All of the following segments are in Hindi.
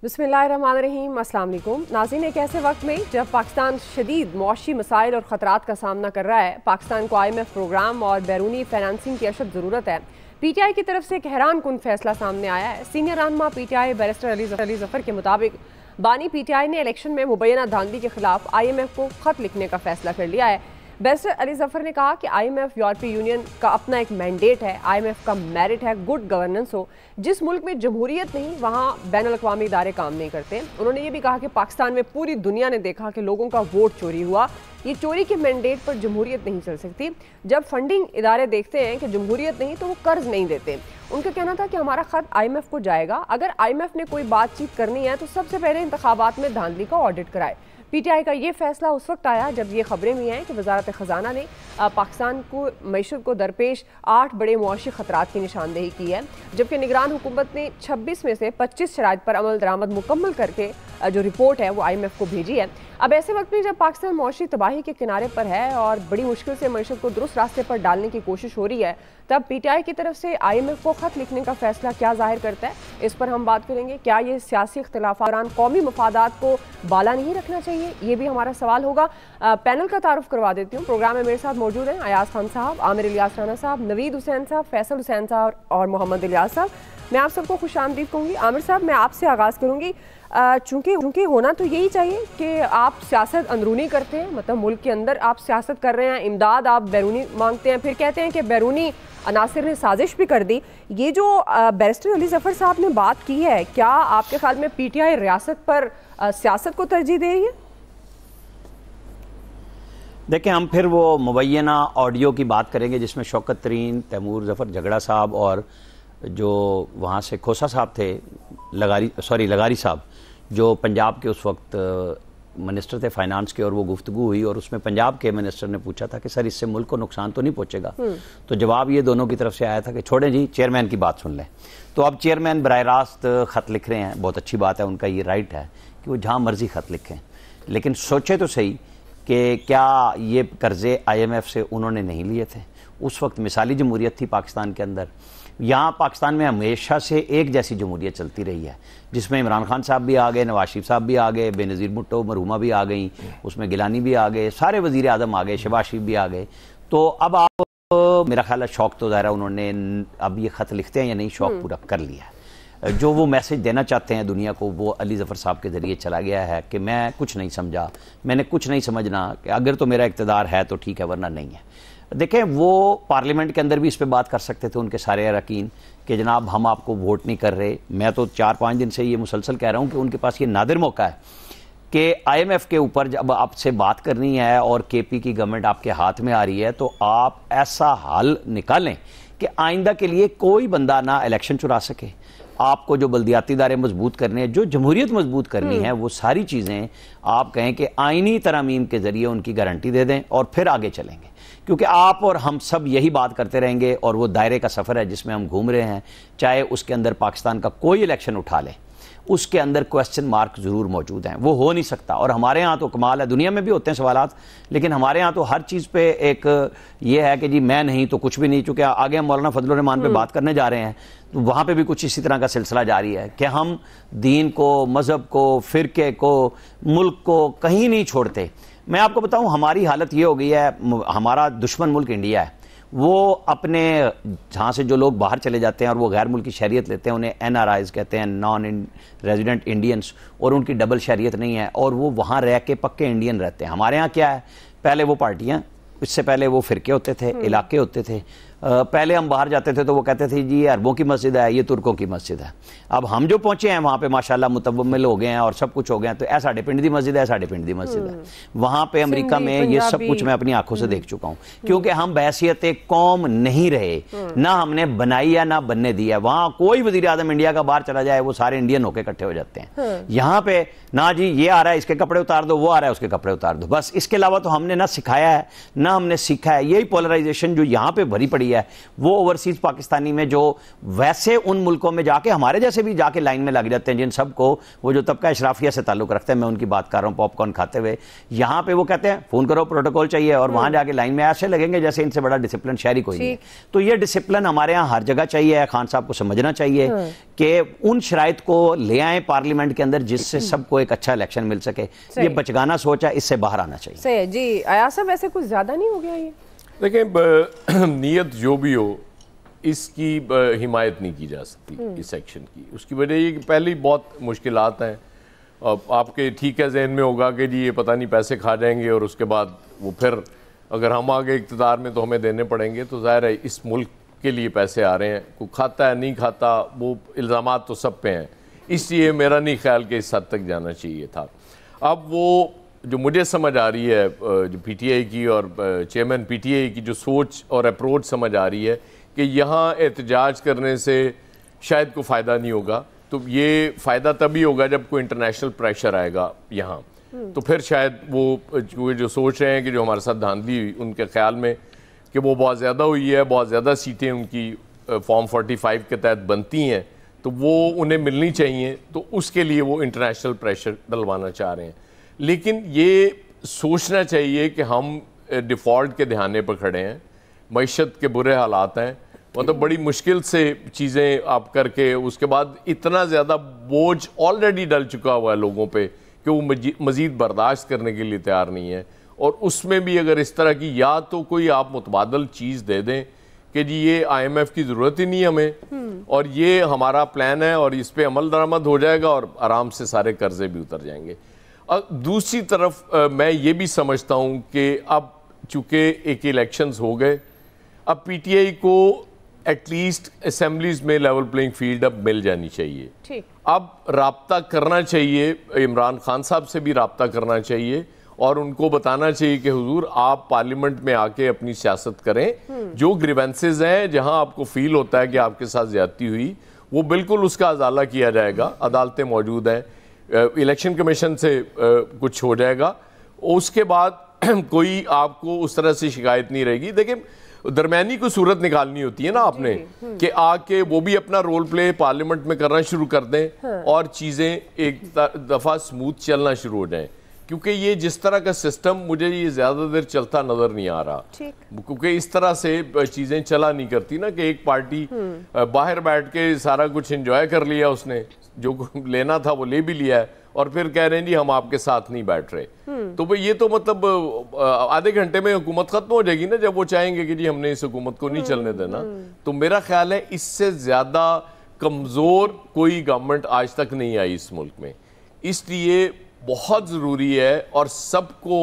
बिस्मिल्लाहिर्रहमानिर्रहीम, अस्सलाम वालेकुम नाज़रीन। एक ऐसे वक्त में जब पाकिस्तान शदीद मुआशी मसाइल और ख़तरात का सामना कर रहा है, पाकिस्तान को IMF प्रोग्राम और बैरूनी फाइनेंसिंग की अशद ज़रूरत है। PTI की तरफ से एक हैरान कुन फैसला सामने आया है। सीनियर रहनुमा PTI बैरिस्टर अली ज़फ़र के मुताबिक बानी PTI ने इलेक्शन में मुबैना धांधली के खिलाफ IMF को ख़त लिखने का फैसला कर लिया है। बैरिस्टर अली ज़फ़र ने कहा कि IMF यूरोपीय यूनियन का अपना एक मैंडेट है। IMF का मेरिट है गुड गवर्नेंस हो। जिस मुल्क में जमहूरियत नहीं वहाँ बैनुल अक़वामी इदारे काम नहीं करते। उन्होंने ये भी कहा कि पाकिस्तान में पूरी दुनिया ने देखा कि लोगों का वोट चोरी हुआ। ये चोरी के मैंडेट पर जमहूरियत नहीं चल सकती। जब फंडिंग इदारे देखते हैं कि जमहूरियत नहीं तो वो कर्ज नहीं देते। उनका कहना था कि हमारा ख़त IMF को जाएगा। अगर IMF ने कोई बातचीत करनी है तो सबसे पहले इंतखाबात में धांधली का ऑडिट कराए। PTI का ये फैसला उस वक्त आया जब ये खबरें भी हैं कि वजारत ख़जाना ने पाकिस्तान को मईशत को दरपेश 8 बड़े मुआशी ख़तरात की निशानदेही की है, जबकि निगरान हुकूमत ने 26 में से 25 शराइत पर अमल दरामद मुकम्मल करके जो रिपोर्ट है वो IMF को भेजी है। अब ऐसे वक्त में जब पाकिस्तान मुआशी तबाही के किनारे पर है और बड़ी मुश्किल से मईशत को दुरुस्त रास्ते पर डालने की कोशिश हो रही है, तब PTI की तरफ से IMF को ख़त लिखने का फैसला क्या जाहिर करता है, इस पर हम बात करेंगे। क्या ये सियासी इख्तिलाफ़ात दौरान कौमी मफादात को बाला नहीं रखना चाहिए, ये भी हमारा सवाल होगा। पैनल का तारुफ करवा देती हूँ। प्रोग्राम में मेरे साथ मौजूद हैं अयाज खान साहब, आमिर इलियास राना साहब, नवीद हुसैन साहब, फैसल हुसैन साहब और मोहम्मद इलियास साहब। मैं आप सबको खुशामदीद कहूँगी। आमिर साहब, मैं आपसे आगाज़ करूँगी। चूँकि होना तो यही चाहिए कि आप सियासत अंदरूनी करते हैं, मतलब मुल्क के अंदर आप सियासत कर रहे हैं, इमदाद आप बैरूनी मांगते हैं, फिर कहते हैं कि बैरूनी अनासिर ने साजिश भी कर दी। ये जो बैरिस्टर अली ज़फ़र साहब ने बात की है, क्या आपके ख्याल में PTI रियासत पर सियासत को तरजीह दे रही है? देखिए, हम फिर वो मुबैना ऑडियो की बात करेंगे जिसमें शौकत तरीन, तैमूर ज़फ़र झगड़ा साहब और जो वहाँ से खोसा साहब थे, लगारी साहब, जो पंजाब के उस वक्त मिनिस्टर थे फाइनेंस के, और वो गुफ्तगू हुई और उसमें पंजाब के मिनिस्टर ने पूछा था कि सर इससे मुल्क को नुकसान तो नहीं पहुँचेगा। तो जवाब ये दोनों की तरफ से आया था कि छोड़ें जी, चेयरमैन की बात सुन लें। तो अब चेयरमैन बराह रास्त ख़त लिख रहे हैं, बहुत अच्छी बात है, उनका ये राइट है कि वो जहाँ मर्जी ख़त लिखें, लेकिन सोचे तो सही कि क्या ये कर्ज़े IMF से उन्होंने नहीं लिए थे। उस वक्त मिसाली जमहूरियत थी पाकिस्तान के अंदर। यहाँ पाकिस्तान में हमेशा से एक जैसी जमहूरियत चलती रही है, जिसमें इमरान खान साहब भी आ गए, नवाज शरीफ साहब भी आ गए, बेनज़ीर भुट्टो मरहुमा भी आ गई, उसमें गिलानी भी आ गए, सारे वज़ीर आज़म आ गए, शहबाज शरीफ भी आ गए। तो अब आप मेरा ख्याल है शौक तो ज़ाहिर उन्होंने अब ये ख़त लिखते हैं या नहीं, शौक पूरा कर लिया है। जो वो मैसेज देना चाहते हैं दुनिया को वो अली ज़फ़र साहब के ज़रिए चला गया है कि मैं कुछ नहीं समझा, मैंने कुछ नहीं समझना, कि अगर तो मेरा इक़्तिदार है तो ठीक है वरना नहीं है। देखें, वो पार्लियामेंट के अंदर भी इस पे बात कर सकते थे, उनके सारे अरकान, कि जनाब हम आपको वोट नहीं कर रहे। मैं तो 4-5 दिन से ये मुसलसल कह रहा हूँ कि उनके पास ये नादिर मौका है कि IMF के ऊपर जब आपसे बात करनी है और KP की गवर्नमेंट आपके हाथ में आ रही है तो आप ऐसा हल निकालें कि आइंदा के लिए कोई बंदा ना इलेक्शन चुरा सके। आपको जो बल्दियाती इदारे मजबूत करने हैं, जो जमहूरियत मजबूत करनी है, वो सारी चीज़ें आप कहें कि आइनी तरमीम के ज़रिए उनकी गारंटी दे दें और फिर आगे चलेंगे। क्योंकि आप और हम सब यही बात करते रहेंगे और वो दायरे का सफ़र है जिसमें हम घूम रहे हैं, चाहे उसके अंदर पाकिस्तान का कोई इलेक्शन उठा ले, उसके अंदर क्वेश्चन मार्क ज़रूर मौजूद हैं। वो हो नहीं सकता। और हमारे यहाँ तो कमाल है, दुनिया में भी होते हैं सवालात, लेकिन हमारे यहाँ तो हर चीज़ पे एक ये है कि जी मैं नहीं तो कुछ भी नहीं। चूँकि आगे हम मौलाना फजल रहमान पे बात करने जा रहे हैं, तो वहाँ पे भी कुछ इसी तरह का सिलसिला जारी है कि हम दीन को, मज़हब को, फ़िरके को, मुल्क को कहीं नहीं छोड़ते। मैं आपको बताऊँ, हमारी हालत ये हो गई है, हमारा दुश्मन मुल्क इंडिया है, वो अपने जहाँ से जो लोग बाहर चले जाते हैं और वो गैर मुल्की शहरियत लेते हैं, उन्हें NRIs कहते हैं, नॉन रेजिडेंट इंडियंस, और उनकी डबल शहरियत नहीं है और वो वहाँ रह के पक्के इंडियन रहते हैं। हमारे यहाँ क्या है, पहले वो पार्टियाँ, इससे पहले वो फ़िरके होते थे, इलाके होते थे। पहले हम बाहर जाते थे तो वो कहते थे जी ये अरबों की मस्जिद है, ये तुर्कों की मस्जिद है। अब हम जो पहुँचे हैं वहाँ पे माशाल्लाह मुतवम्मिल हो गए हैं और सब कुछ हो गए हैं। तो ऐ साढ़े पिंड दी मस्जिद है, साढ़े पिंड दी मस्जिद है। वहाँ पे अमेरिका में ये सब कुछ मैं अपनी आंखों से देख चुका हूँ, क्योंकि हम बहैसियत एक कौम नहीं रहे, ना हमने बनाई है ना बनने दिया। वहाँ कोई वज़ीर आज़म इंडिया का बाहर चला जाए वो सारे इंडियन होकर इकट्ठे हो जाते हैं। यहाँ पे ना जी ये आ रहा है इसके कपड़े उतार दो, वो आ रहा है उसके कपड़े उतार दो, बस। इसके अलावा तो हमने ना सिखाया है ना हमने सीखा है। यही पोलराइजेशन जो यहाँ पे भरी पड़ी पड़ी है, वो ओवरसीज पाकिस्तानी में जो वैसे उन मुल्कों में जाके हमारे जैसे भी जाके लाइन में लग जाते हैं, जिन सबको वो जो तबका अशराफिया से ताल्लुक रखते हैं, मैं उनकी बात कर रहा हूँ, पॉपकॉर्न खाते हुए, यहाँ पे वो कहते हैं फोन करो प्रोटोकॉल चाहिए, और वहां जाके लाइन में ऐसे लगेंगे जैसे इनसे बड़ा डिसिप्लिन शहरी कोई नहीं। तो ये डिसिप्लिन हमारे यहाँ हर जगह चाहिए। खान साहब को समझना चाहिए कि उन शराइत को ले आए पार्लियामेंट के अंदर जिससे सबको एक अच्छा इलेक्शन मिल सके। ये बचगाना सोच है, इससे बाहर आना चाहिए। सही है जी। अयाज साहब, ऐसे कुछ ज्यादा नहीं हो गया ये? देखिए, नीयत जो भी हो, इसकी हिमायत नहीं की जा सकती इस सेक्शन की। उसकी वजह ये कि पहली बहुत मुश्किलात हैं। आपके ठीक है जहन में होगा कि जी ये पता नहीं पैसे खा जाएंगे और उसके बाद वो फिर अगर हम आगे इक़्तिदार में तो हमें देने पड़ेंगे। तो ज़ाहिर है इस मुल्क के लिए पैसे आ रहे हैं, कोई खाता है नहीं खाता, वो इल्ज़ामात तो सब पे हैं। इसलिए मेरा नहीं ख्याल कि इस हद तक जाना चाहिए था। अब वो जो मुझे समझ आ रही है, जो पीटीआई की और चेयरमैन पीटीआई की जो सोच और अप्रोच समझ आ रही है कि यहाँ एहतजाज करने से शायद कोई फ़ायदा नहीं होगा। तो ये फ़ायदा तभी होगा जब कोई इंटरनेशनल प्रेशर आएगा यहाँ, तो फिर शायद वो जो सोच रहे हैं कि जो हमारे साथ धांधली हुई, उनके ख्याल में कि वो बहुत ज़्यादा हुई है, बहुत ज़्यादा सीटें उनकी फॉर्म 45 के तहत बनती हैं, तो वो उन्हें मिलनी चाहिए, तो उसके लिए वो इंटरनेशनल प्रेशर डलवाना चाह रहे हैं। लेकिन ये सोचना चाहिए कि हम डिफ़ॉल्ट के दहाने पर खड़े हैं, मईशत के बुरे हालात हैं, मतलब बड़ी मुश्किल से चीज़ें आप करके उसके बाद इतना ज़्यादा बोझ ऑलरेडी डल चुका हुआ है लोगों पे कि वो मज़ीद बर्दाश्त करने के लिए तैयार नहीं है। और उसमें भी अगर इस तरह की या तो कोई आप मुतबादल चीज़ दे दें कि जी ये IMF की ज़रूरत ही नहीं हमें और ये हमारा प्लान है और इस पर अमल दरामद हो जाएगा और आराम से सारे कर्जे भी उतर जाएंगे। और दूसरी तरफ मैं ये भी समझता हूँ कि अब चूँकि एक इलेक्शंस हो गए, अब PTI को एटलीस्ट असेंबलीज में लेवल प्लेइंग फील्ड अब मिल जानी चाहिए। ठीक। अब राब्ता करना चाहिए, इमरान खान साहब से भी राब्ता करना चाहिए और उनको बताना चाहिए कि हुजूर आप पार्लियामेंट में आके अपनी सियासत करें। जो ग्रीवेंसेज हैं, जहां आपको फील होता है कि आपके साथ ज्यादती हुई, वो बिल्कुल उसका अजाला किया जाएगा। अदालतें मौजूद हैं, इलेक्शन कमीशन से कुछ हो जाएगा, उसके बाद कोई आपको उस तरह से शिकायत नहीं रहेगी। देखिए, दरमियानी को सूरत निकालनी होती है ना आपने, कि आके वो भी अपना रोल प्ले पार्लियामेंट में करना शुरू कर दें और चीज़ें एक दफ़ा स्मूथ चलना शुरू हो जाएं। क्योंकि ये जिस तरह का सिस्टम, मुझे ये ज़्यादा देर चलता नज़र नहीं आ रहा, क्योंकि इस तरह से चीज़ें चला नहीं करती ना कि एक पार्टी बाहर बैठ के सारा कुछ एंजॉय कर लिया, उसने जो लेना था वो ले भी लिया है, और फिर कह रहे हैं जी हम आपके साथ नहीं बैठ रहे। तो भाई ये तो मतलब आधे घंटे में हुकूमत खत्म हो जाएगी ना, जब वो चाहेंगे कि जी हमने इस हुकूमत को नहीं चलने देना। तो मेरा ख्याल है इससे ज़्यादा कमज़ोर कोई गवर्नमेंट आज तक नहीं आई इस मुल्क में। इसलिए बहुत ज़रूरी है और सबको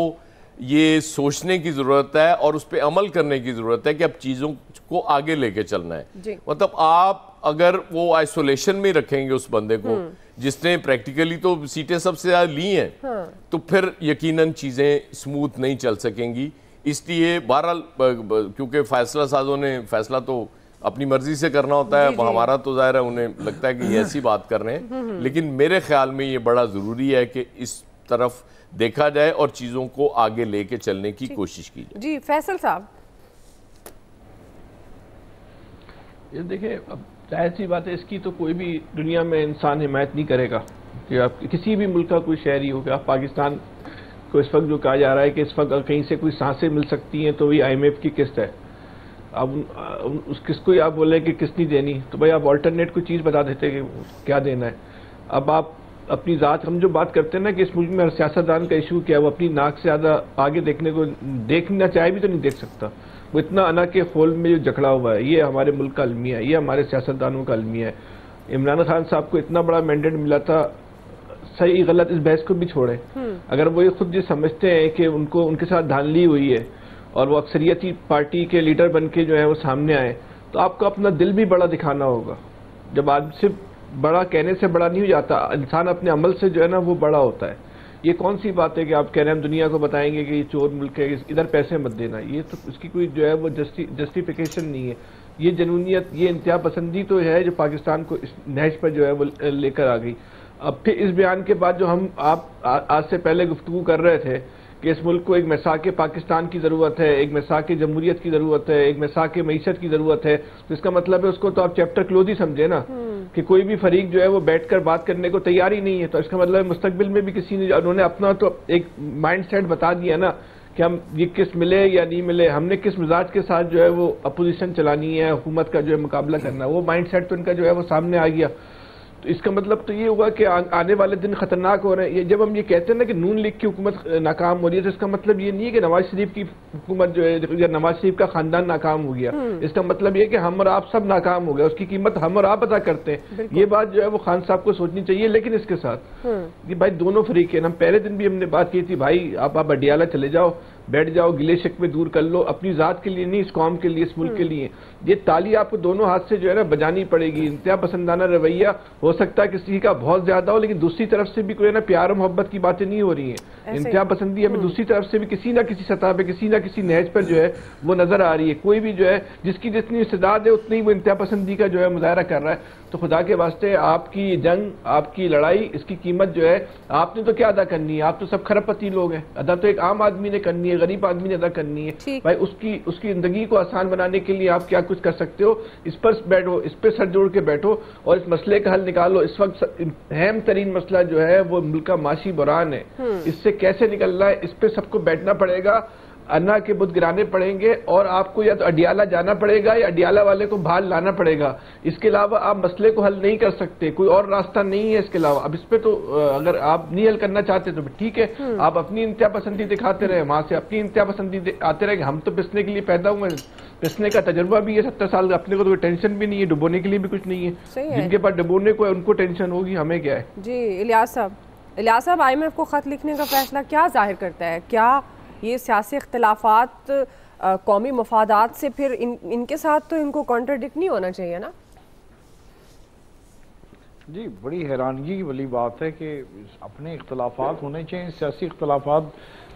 ये सोचने की ज़रूरत है और उस पर अमल करने की ज़रूरत है कि अब चीज़ों को आगे लेके चलना है। मतलब आप अगर वो आइसोलेशन में रखेंगे उस बंदे को जिसने प्रैक्टिकली तो सीटें सबसे ज़्यादा ली हैं, तो फिर यकीनन चीज़ें स्मूथ नहीं चल सकेंगी। इसलिए बहरहाल, क्योंकि फैसला साजों ने फैसला तो अपनी मर्जी से करना होता है, हमारा तो ज़ाहिर है उन्हें लगता है कि ये ऐसी बात कर रहे हैं, लेकिन मेरे ख्याल में ये बड़ा ज़रूरी है कि इस तरफ देखा जाए और चीज़ों को आगे लेके चलने की कोशिश की जाए। जी फैसल साहब, ये देखिए, अब जाहिर सी बात है, इसकी तो कोई भी दुनिया में इंसान हिमायत नहीं करेगा कि आप किसी भी मुल्क का कोई शहरी हो। गया पाकिस्तान को इस वक्त जो कहा जा रहा है कि इस वक्त कहीं से कोई सांसें मिल सकती हैं तो वही IMF की किस्त है। अब उस किस्त को ही आप बोले कि किस्त नहीं देनी, तो भाई आप ऑल्टरनेट कोई चीज़ बता देते कि क्या देना है। अब आप अपनी ज़ात, हम जो बात करते हैं ना कि इस मुल्क में सियासतदान का इशू क्या है, वो अपनी नाक से ज़्यादा आगे देखना चाहे भी तो नहीं देख सकता। वो इतना अना के खोल में जो जकड़ा हुआ है, ये हमारे मुल्क का अलमिया है, ये हमारे सियासतदानों का अलमिया है। इमरान खान साहब को इतना बड़ा मैंडेट मिला था, सही गलत इस बहस को भी छोड़े, अगर वो ये खुद ये समझते हैं कि उनको उनके साथ धांधली हुई है और वो अक्सरियती पार्टी के लीडर बन के जो है वो सामने आए, तो आपको अपना दिल भी बड़ा दिखाना होगा। जब आदमी सिर्फ बड़ा कहने से बड़ा नहीं हो जाता, इंसान अपने अमल से जो है ना वो बड़ा होता है। ये कौन सी बात है कि आप कह रहे हैं हम दुनिया को बताएंगे कि ये चोर मुल्क है, इधर पैसे मत देना, ये तो उसकी कोई जो है वो जस्टिफिकेशन नहीं है। ये जनूनियत, ये इंतहा पसंदी तो है जो पाकिस्तान को इस नहज पर जो है वो लेकर आ गई। अब फिर इस बयान के बाद जो हम आप आज से पहले गुफ्तगू कर रहे थे कि इस मुल्क को एक मिसाक पाकिस्तान की ज़रूरत है, एक मिसाक जमहूरियत की ज़रूरत है, एक मिसाक मईशत की ज़रूरत है, तो इसका मतलब है उसको तो आप चैप्टर क्लोज ही समझे ना, कि कोई भी फरीक जो है वो बैठकर बात करने को तैयार ही नहीं है। तो इसका मतलब मुस्तकबिल में भी किसी ने, उन्होंने अपना तो एक माइंड सेट बता दिया ना कि हम ये किस मिले या नहीं मिले, हमने किस मिजाज के साथ जो है वो अपोजिशन चलानी है, हुकूमत का जो है मुकाबला करना है, वो माइंड सेट तो इनका जो है वो सामने आ गया। तो इसका मतलब तो ये हुआ कि आने वाले दिन खतरनाक हो रहे हैं। ये जब हम ये कहते हैं ना कि नून लीग की हुकूमत नाकाम हो रही है, तो इसका मतलब ये नहीं है कि नवाज शरीफ की हुकूमत जो है या नवाज शरीफ का खानदान नाकाम हो गया। इसका मतलब ये कि हम और आप सब नाकाम हो गए, उसकी कीमत हम और आप अदा करते हैं। ये बात जो है वो खान साहब को सोचनी चाहिए। लेकिन इसके साथ कि भाई दोनों फरीक हैं, हम पहले दिन भी हमने बात की थी, भाई आप अडियाला चले जाओ, बैठ जाओ, गिले शिकवे दूर कर लो, अपनी जात के लिए नहीं, इस कौम के लिए, इस मुल्क के लिए। ये ताली आपको दोनों हाथ से जो है ना बजानी पड़ेगी। इंतहा पसंदाना रवैया हो सकता है किसी का बहुत ज्यादा हो, लेकिन दूसरी तरफ से भी कोई ना प्यार और मोहब्बत की बातें नहीं हो रही हैं। इंतहा पसंदी हमें दूसरी तरफ से भी किसी ना किसी सतह पे, किसी ना किसी नहज पर जो है वो नजर आ रही है। कोई भी जो है जिसकी जितनी इस्तेदाद है उतनी वो इंतहा पसंदी का जो है मुजाहरा कर रहा है। तो खुदा के वास्ते आपकी जंग, आपकी लड़ाई, इसकी कीमत जो है आपने तो क्या अदा करनी है? आप तो सब खरबपति लोग हैं, अदा तो एक आम आदमी ने करनी है, गरीब आदमी ने अदा करनी है। भाई उसकी जिंदगी को आसान बनाने के लिए आप क्या कुछ कर सकते हो, इस पर बैठो, इस पर सर जोड़ के बैठो और इस मसले का हल निकालो। इस वक्त अहम तरीन मसला जो है वो मुल्क का माशी बुरान है, इससे कैसे निकलना है, इस पर सबको बैठना पड़ेगा। अन्ना के बुत गिराने पड़ेंगे और आपको या तो अडियाला जाना पड़ेगा या अडियाला वाले को बाहर लाना पड़ेगा। इसके अलावा आप मसले को हल नहीं कर सकते, कोई और रास्ता नहीं है इसके अलावा। अब इस पे तो अगर आप नहीं हल करना चाहते तो ठीक है, आप अपनी इंतहा पसंदी दिखाते रहे, वहां से अपनी इंतहा पसंदी आते रहे। हम तो पिसने के लिए पैदा हुए, पिसने का तजुर्बा भी है 70 साल, अपने को तो कोई टेंशन भी नहीं है, डुबोने के लिए भी कुछ नहीं है। जिनके पास डुबोने को है उनको टेंशन होगी, हमें क्या है। जी इलियास साहब, IMF को खत लिखने का फैसला क्या जाहिर करता है? क्या ये सियासी इख्तिलाफात कौमी मफादात से फिर इनके साथ तो इनको कॉन्ट्रडिक्ट नहीं होना चाहिए ना? जी, बड़ी हैरानगी वाली बात है कि अपने इख्तिलाफात होने चाहिए, सियासी इख्तिलाफात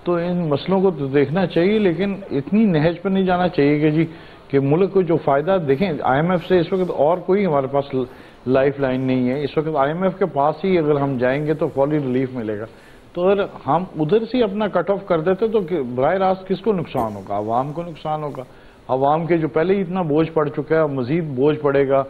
तो इन मसलों को तो देखना चाहिए, लेकिन इतनी नहज पर नहीं जाना चाहिए कि जी कि मुल्क को जो फ़ायदा देखें। IMF से इस वक्त और कोई हमारे पास लाइफ लाइन नहीं है। इस वक्त IMF के पास ही अगर हम जाएंगे तो फौरी रिलीफ मिलेगा। तो अगर हम उधर से अपना कट ऑफ कर देते तो बराह रास्त किसको नुकसान होगा? अवाम को नुकसान होगा। अवाम के जो पहले ही इतना बोझ पड़ चुका है, मजीद बोझ पड़ेगा।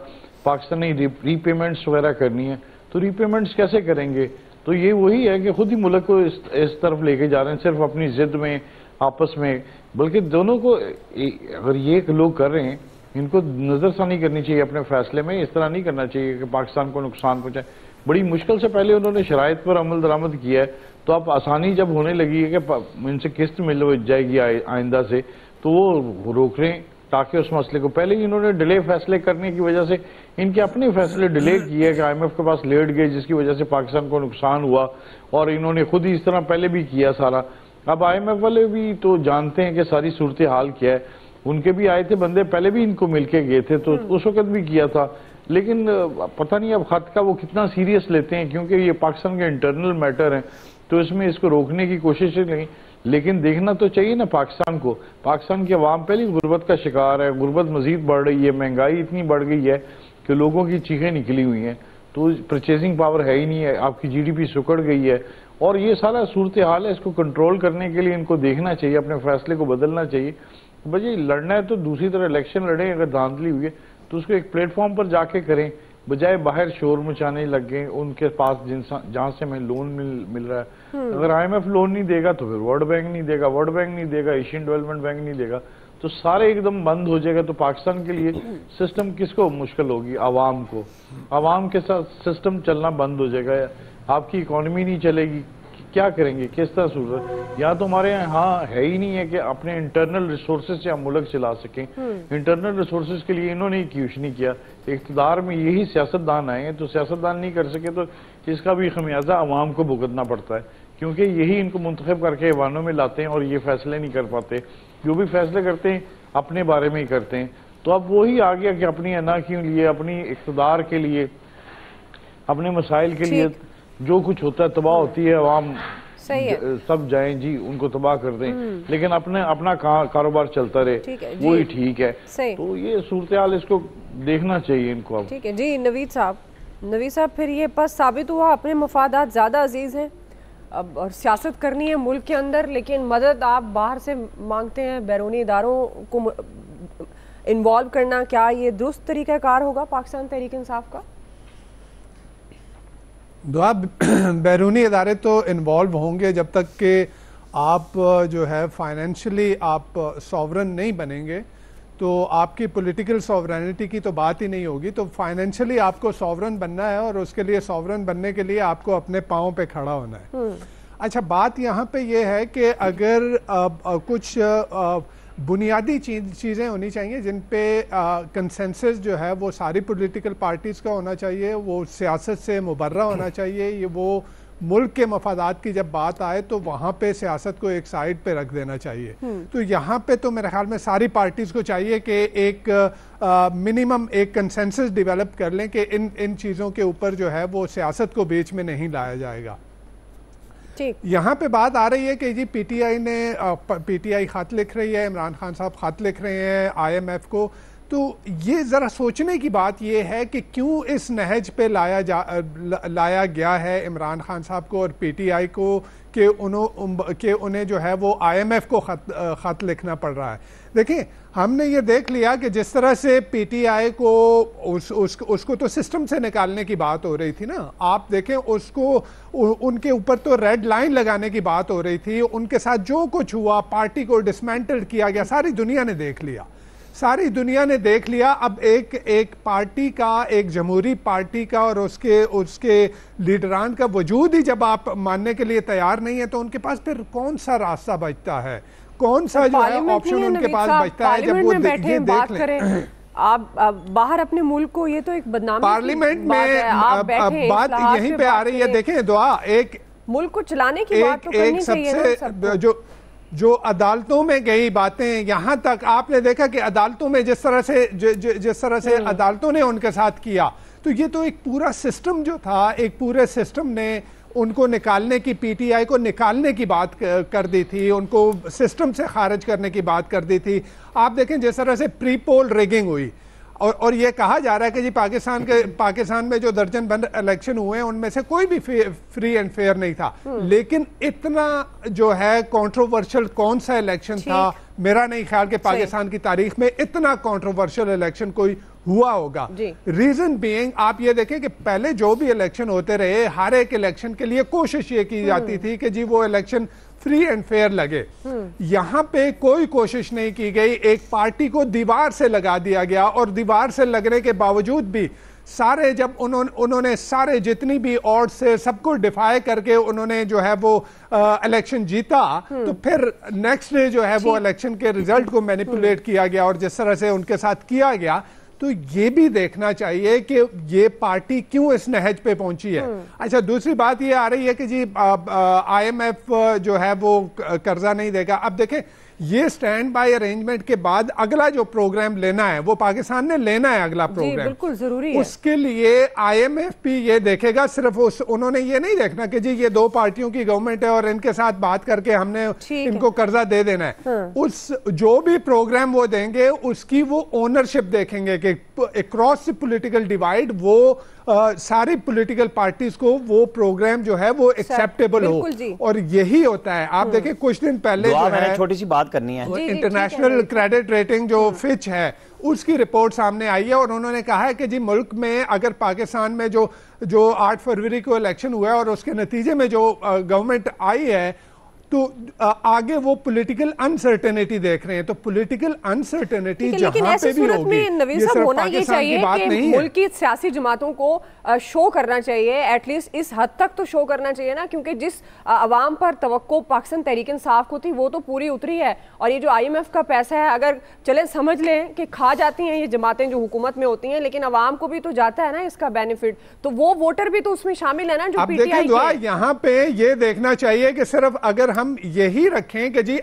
पाकिस्तान ने रीपेमेंट्स वगैरह करनी है, तो रीपेमेंट्स कैसे करेंगे? तो ये वही है कि खुद ही मुल्क को इस तरफ लेके जा रहे हैं, सिर्फ अपनी जिद में, आपस में। बल्कि दोनों को अगर ये लोग कर रहे हैं, इनको नजरसानी करनी चाहिए अपने फैसले में। इस तरह नहीं करना चाहिए कि पाकिस्तान को नुकसान पहुंचाए। बड़ी मुश्किल से पहले उन्होंने शराइत पर अमल दरामद किया है, तो अब आसानी जब होने लगी है कि इनसे किस्त मिल जाएगी आइंदा से, तो वो रोक रहे हैं ताकि उस मसले को, पहले ही इन्होंने डिले फैसले करने की वजह से इनके अपने फैसले डिले किए कि IMF के पास लेट गए, जिसकी वजह से पाकिस्तान को नुकसान हुआ। और इन्होंने खुद ही इस तरह पहले भी किया सारा। अब IMF वाले भी तो जानते हैं कि सारी सूरत हाल क्या है, उनके भी आए थे बंदे, पहले भी इनको मिलके गए थे, तो उस वक्त भी किया था। लेकिन पता नहीं अब खत का वो कितना सीरियस लेते हैं, क्योंकि ये पाकिस्तान के इंटरनल मैटर हैं, तो इसमें इसको रोकने की कोशिश नहीं। लेकिन देखना तो चाहिए ना पाकिस्तान को। पाकिस्तान की आवाम पहले गुर्बत का शिकार है, गुर्बत मजीद बढ़ रही है, महंगाई इतनी बढ़ गई है कि लोगों की चीखें निकली हुई हैं, तो परचेजिंग पावर है ही नहीं है, आपकी GDP सुकड़ गई है। और ये सारा सूरत हाल है, इसको कंट्रोल करने के लिए इनको देखना चाहिए, अपने फैसले को बदलना चाहिए। भाई लड़ना है तो दूसरी तरह इलेक्शन लड़े, अगर धांधली हुई है तो उसको एक प्लेटफॉर्म पर जाके करें, बजाय बाहर शोर मचाने लग गए उनके पास जहां से हमें लोन मिल रहा है। अगर IMF लोन नहीं देगा तो फिर वर्ल्ड बैंक नहीं देगा, वर्ल्ड बैंक नहीं देगा, एशियन डेवलपमेंट बैंक नहीं देगा, तो सारे एकदम बंद हो जाएगा। तो पाकिस्तान के लिए सिस्टम किसको मुश्किल होगी? आवाम को। आवाम के साथ सिस्टम चलना बंद हो जाएगा, आपकी इकोनॉमी नहीं चलेगी। क्या करेंगे, किस तरह सूरत? या तो हमारे यहाँ है ही नहीं है कि अपने इंटरनल रिसोर्सेज से हम मुल्क चला सकें। इंटरनल रिसोर्सेज के लिए इन्होंने कुछ नहीं किया। इक़्तिदार में यही सियासतदान आए हैं, तो सियासतदान नहीं कर सके तो इसका भी खमियाजा अवाम को भुगतना पड़ता है, क्योंकि यही इनको मुंतखब करके ऐवानों में लाते हैं और ये फैसले नहीं कर पाते। जो भी फैसले करते हैं अपने बारे में ही करते हैं। तो अब वही आ गया कि अपनी अना के लिए, अपनी इक़्तिदार के लिए, अपने मसाइल के लिए जो कुछ होता है, तबाह होती है, अवाम सब जाएं जी उनको तबाह कर दें, लेकिन अपना कारोबार चलता रहे, वही ठीक है। तो ये सूरत हाल, इसको देखना चाहिए इनको अब। ठीक है जी। नवीद साहब, फिर ये बस साबित हुआ अपने मफादात ज़्यादा अजीज़ हैं अब और सियासत करनी है मुल्क के अंदर, लेकिन मदद आप बाहर से मांगते हैं, बैरूनी इदारों को इन्वॉल्व करना, क्या ये दुरुस्त तरीक़ाकार होगा पाकिस्तान तहरीक इंसाफ का? दुआ बैरूनी इदारे तो इन्वॉल्व होंगे जब तक कि आप जो है फाइनेंशियली आप सॉवरन नहीं बनेंगे, तो आपकी पॉलिटिकल सॉवरेनिटी की तो बात ही नहीं होगी। तो फाइनेंशियली आपको सॉवरन बनना है और उसके लिए सॉवरन बनने के लिए आपको अपने पाँव पे खड़ा होना है। अच्छा, बात यहाँ पे ये है कि अगर कुछ बुनियादी चीज़ें होनी चाहिए जिन पे कंसेंसस जो है वो सारी पॉलिटिकल पार्टीज़ का होना चाहिए, वो सियासत से मुबर्रा होना चाहिए। ये वो मुल्क के मफादात की जब बात आए तो वहाँ पे सियासत को एक साइड पे रख देना चाहिए। तो यहाँ पे तो मेरे ख्याल में सारी पार्टीज़ को चाहिए कि एक मिनिमम एक कंसेंसस डेवलप कर लें कि इन चीज़ों के ऊपर जो है वो सियासत को बीच में नहीं लाया जाएगा। यहाँ पे बात आ रही है कि जी पीटीआई खत लिख रही है, इमरान खान साहब खत लिख रहे हैं IMF को। तो ये ज़रा सोचने की बात ये है कि क्यों इस नहज पे लाया गया है इमरान खान साहब को और PTI को कि उन्हें जो है वो IMF को खत लिखना पड़ रहा है। देखिए, हमने ये देख लिया कि जिस तरह से PTI को उसको तो सिस्टम से निकालने की बात हो रही थी ना, आप देखें उसको उनके ऊपर तो रेड लाइन लगाने की बात हो रही थी। उनके साथ जो कुछ हुआ, पार्टी को डिसमेंटल किया गया, सारी दुनिया ने देख लिया, सारी दुनिया ने देख लिया। अब एक पार्टी का, एक जमहूरी पार्टी का और उसके लीडरान का वजूद ही जब आप मानने के लिए तैयार नहीं है तो उनके पास फिर कौन सा रास्ता बचता है, कौन सा जो है ऑप्शन उनके पास बचता है जब वो ये देख लें। आप बाहर अपने मुल्क को, ये तो एक बदनामी पार्लियामेंट में बात यहीं पे आ रही है। देखें दुआ, एक मुल्क को चलाने की बात तो करनी चाहिए। जो अदालतों में गई बातें, यहाँ तक आपने देखा कि अदालतों में जिस तरह से अदालतों ने उनके साथ किया, तो ये तो एक पूरा सिस्टम जो था, एक पूरे सिस्टम ने उनको निकालने की, PTI को निकालने की बात कर दी थी, उनको सिस्टम से खारिज करने की बात कर दी थी। आप देखें जिस तरह से प्री पोल रिगिंग हुई और ये कहा जा रहा है कि जी पाकिस्तान में जो दर्जन बंद इलेक्शन हुए हैं उनमें से कोई भी फ्री एंड फेयर नहीं था। लेकिन इतना जो है कंट्रोवर्शियल कौन सा इलेक्शन था, मेरा नहीं ख्याल कि पाकिस्तान की तारीख में इतना कंट्रोवर्शियल इलेक्शन कोई हुआ होगा। रीजन बीइंग, आप ये देखें कि पहले जो भी इलेक्शन होते रहे, हर एक इलेक्शन के लिए कोशिश ये की जाती थी कि जी वो इलेक्शन फ्री एंड फेयर लगे। यहां पे कोई कोशिश नहीं की गई, एक पार्टी को दीवार से लगा दिया गया और दीवार से लगने के बावजूद भी सारे जब उन्होंने सारे जितनी भी ऑड्स से सबको डिफाई करके उन्होंने जो है वो इलेक्शन जीता, तो फिर नेक्स्ट डे जो है वो इलेक्शन के रिजल्ट को मैनिपुलेट किया गया और जिस तरह से उनके साथ किया गया, तो ये भी देखना चाहिए कि ये पार्टी क्यों इस नहज पे पहुंची है। अच्छा, दूसरी बात ये आ रही है कि जी IMF जो है वो कर्जा नहीं देगा। अब देखें, ये स्टैंड बाय अरेंजमेंट के बाद अगला जो प्रोग्राम लेना है वो पाकिस्तान ने लेना है, अगला प्रोग्राम बिल्कुल जरूरी है। उसके लिए IMF भी ये देखेगा, सिर्फ उन्होंने ये नहीं देखना कि जी ये दो पार्टियों की गवर्नमेंट है और इनके साथ बात करके हमने इनको कर्जा दे देना है। उस जो भी प्रोग्राम वो देंगे उसकी वो ओनरशिप देखेंगे कि अक्रॉस पॉलिटिकल डिवाइड वो सारी पॉलिटिकल पार्टीज को वो प्रोग्राम जो है वो एक्सेप्टेबल हो, और यही होता है। आप देखें कुछ दिन पहले जो है, छोटी सी बात करनी है, इंटरनेशनल क्रेडिट रेटिंग जो फिच है उसकी रिपोर्ट सामने आई है और उन्होंने कहा है कि जी मुल्क में अगर पाकिस्तान में जो 8 फरवरी को इलेक्शन हुआ है और उसके नतीजे में जो गवर्नमेंट आई है, तो आगे वो पॉलिटिकल अनसर्टेनिटी देख रहे हैं। तो पॉलिटिकल अनसर्टेनिटी जहां पे भी होगी, ये सिर्फ पाकिस्तान की बात नहीं है। मुल्क की सियासी जमातों को शो करना चाहिए, एटलीस्ट इस हद तक तो शो करना चाहिए ना, क्योंकि जिस अवाम पर तवक्को पाकिस्तान तहरीक इंसाफ को थी वो तो पूरी उतरी है। और ये जो IMF का पैसा है, अगर चले समझ लें कि खा जाती हैं ये जमातें जो हुकूमत में होती हैं, लेकिन अवाम को भी तो जाता है ना इसका बेनिफिट, तो वो वोटर भी तो उसमें शामिल है ना जो PTI के। यहाँ पे ये देखना चाहिए कि सिर्फ अगर हम यही रखें कि जी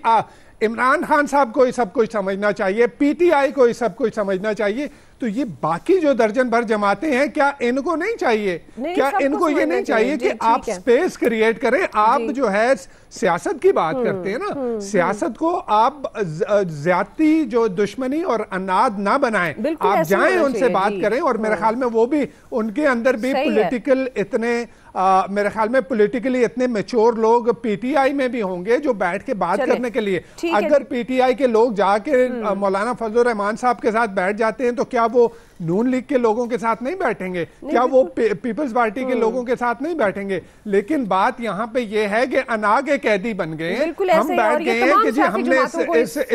इमरान खान साहब को ही सब कुछ समझना चाहिए, PTI को ही सब कुछ समझना चाहिए, तो ये बाकी जो दर्जन भर जमाते हैं, क्या इनको नहीं चाहिए? क्या इनको ये नहीं चाहिए कि आप स्पेस क्रिएट करें? आप जो है सियासत की बात करते हैं ना, सियासत को आप ज्यादती जो दुश्मनी और अनाद ना बनाएं, आप जाएं उनसे बात करें। और मेरे ख्याल में वो भी उनके अंदर भी पॉलिटिकल इतने मेरे ख्याल में पॉलिटिकली इतने मैच्योर लोग पीटीआई में भी होंगे जो बैठ के बात करने के लिए। अगर पीटीआई के लोग जाके मौलाना फजलुर रहमान साहब के साथ बैठ जाते हैं तो क्या वो नून लीग के लोगों के साथ नहीं बैठेंगे? क्या वो पीपल्स पार्टी के लोगों के साथ नहीं बैठेंगे? लेकिन बात यहाँ पे ये है कि अना के कैदी बन गए हैं, हम बैठ गए हैं कि जी हमने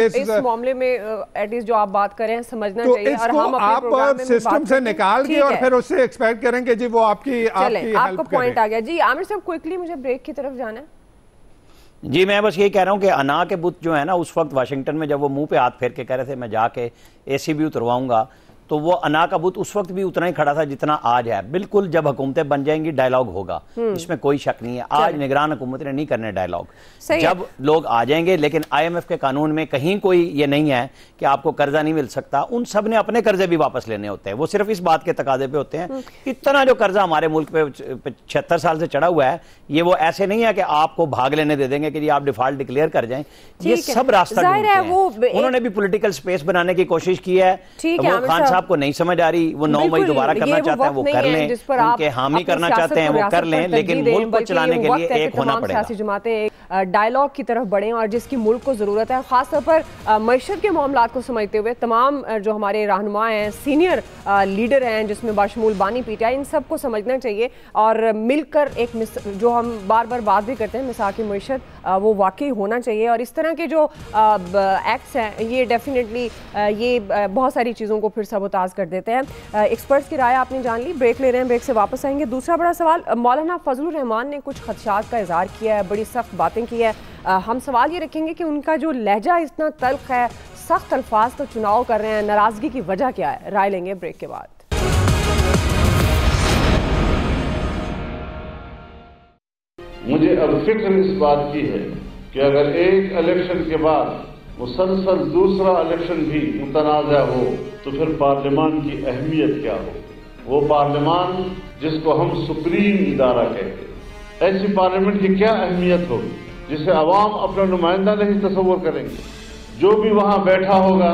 इस मामले में एटलीस्ट जो आप बात करें समझना चाहिए। और हम आप सिस्टम से निकाल के और फिर उससे एक्सपेक्ट करेंगे जी वो आपकी आपका पॉइंट आ गया। जी आमिर साहब क्विकली मुझे ब्रेक की तरफ जाना है। जी मैं बस यही कह रहा हूं कि अना के बुत जो है ना, उस वक्त वाशिंगटन में जब वो मुंह पे हाथ फेर के कह रहे थे मैं जाके एसी भी उतरवाऊंगा, तो वो अना का बुत उस वक्त भी उतना ही खड़ा था जितना आज है। बिल्कुल जब हुकूमतें बन जाएंगी डायलॉग होगा, इसमें कोई शक नहीं है। आज निगरान हुकूमत ने नहीं करने डायलॉग, जब लोग आ जाएंगे। लेकिन IMF के कानून में कहीं कोई ये नहीं है कि आपको कर्जा नहीं मिल सकता। उन सब ने अपने कर्जे भी वापस लेने होते हैं, वो सिर्फ इस बात के तकाजे पे होते हैं। इतना जो कर्जा हमारे मुल्क पे 76 साल से चढ़ा हुआ है, ये वो ऐसे नहीं है कि आपको भाग लेने दे देंगे कि जी आप डिफॉल्ट डिक्लेयर कर जाएं। ये सब रास्ता ढूंढते हैं। उन्होंने भी पॉलिटिकल स्पेस बनाने की कोशिश की है। वो खान साहब को नहीं समझ आ रही, वो 9 मई दोबारा करना चाहते हैं, वो कर लें। उनके हामी करना चाहते हैं, वो कर लें। लेकिन मुल्क को चलाने के लिए एक होना पड़ेगा। सियासी जमातें डायलॉग की तरफ बढ़ें और जिसकी मुल्क को जरूरत है, खासतौर पर मईशत के मामलात को समझते हुए तमाम जो हमारे रहनुमा हैं, सीनियर लीडर हैं, जिसमें बाशमूल बानी पीटीआई, इन सबको समझना चाहिए और मिलकर एक जो हम बार बार बात भी करते हैं मिसाकी मईशत, वो वाकई होना चाहिए। और इस तरह के जो एक्ट्स हैं ये डेफिनेटली ये बहुत सारी चीज़ों को फिर सबोताज कर देते हैं। एक्सपर्ट्स की राय आपने जान ली, ब्रेक ले रहे हैं, ब्रेक से वापस आएंगे। दूसरा बड़ा सवाल, मौलाना फजलुर रहमान ने कुछ खदशात का इजहार किया है, बड़ी सख्त बातें की है। हम सवाल ये रखेंगे कि उनका जो लहजा इतना तल्ख है, सख्त अल्फाज तो चुनाव कर रहे हैं, नाराजगी की वजह क्या है? राय लेंगे ब्रेक के बाद। मुझे अब फिक्र इस बात की है कि अगर एक इलेक्शन के बाद मुसलसल दूसरा इलेक्शन भी मुतनाज़ा हो तो फिर पार्लियामान की अहमियत क्या हो? वो पार्लियामान जिसको हम सुप्रीम इदारा कहते हैं, ऐसी पार्लियामेंट की क्या अहमियत होगी जिसे अवाम अपना नुमाइंदा नहीं तस्वुर करेंगे? जो भी वहाँ बैठा होगा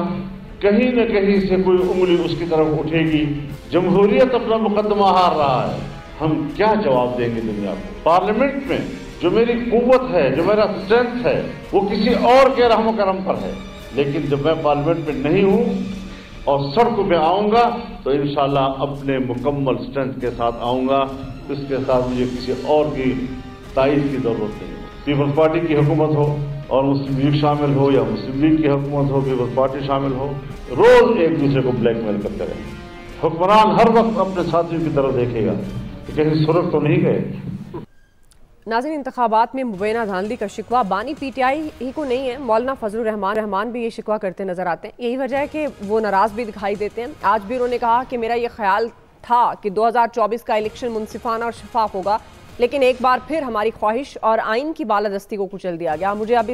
कहीं न कहीं से कोई उंगली उसकी तरफ उठेगी। जमहूरियत अपना मुकदमा हार रहा है, हम क्या जवाब देंगे दुनिया को? पार्लियामेंट में जो मेरी कुव्वत है, जो मेरा स्ट्रेंथ है, वो किसी और के रहम करम पर है। लेकिन जब मैं पार्लियामेंट में नहीं हूँ और सड़कों पे आऊँगा तो इंशाल्लाह अपने मुकम्मल स्ट्रेंथ के साथ आऊँगा। इसके साथ मुझे किसी और की तायीद की जरूरत नहीं है। पीपल्स पार्टी की हुकूमत हो और मुस्लिम लीग शामिल हो या मुस्लिम लीग की हुकूमत हो, पीपल्स पार्टी शामिल हो, रोज एक दूसरे को ब्लैकमेल करते रहे। हुक्मरान हर वक्त अपने साथियों की तरफ देखेगा कि कहीं सुरख तो नहीं गए। नाज़रीन, इंतखाबात में मुबैना धांधली का शिकवा बानी पीटीआई ही को नहीं है, मौलाना फजलुर रहमान भी ये शिकवा करते नजर आते हैं। यही वजह है कि वो नाराज भी दिखाई देते हैं। आज भी उन्होंने कहा कि मेरा ये ख्याल था कि 2024 का इलेक्शन मुनसिफाना और शफाफ होगा, लेकिन एक बार फिर हमारी ख्वाहिश और आइन की बालादस्ती को कुचल दिया गया। मुझे अब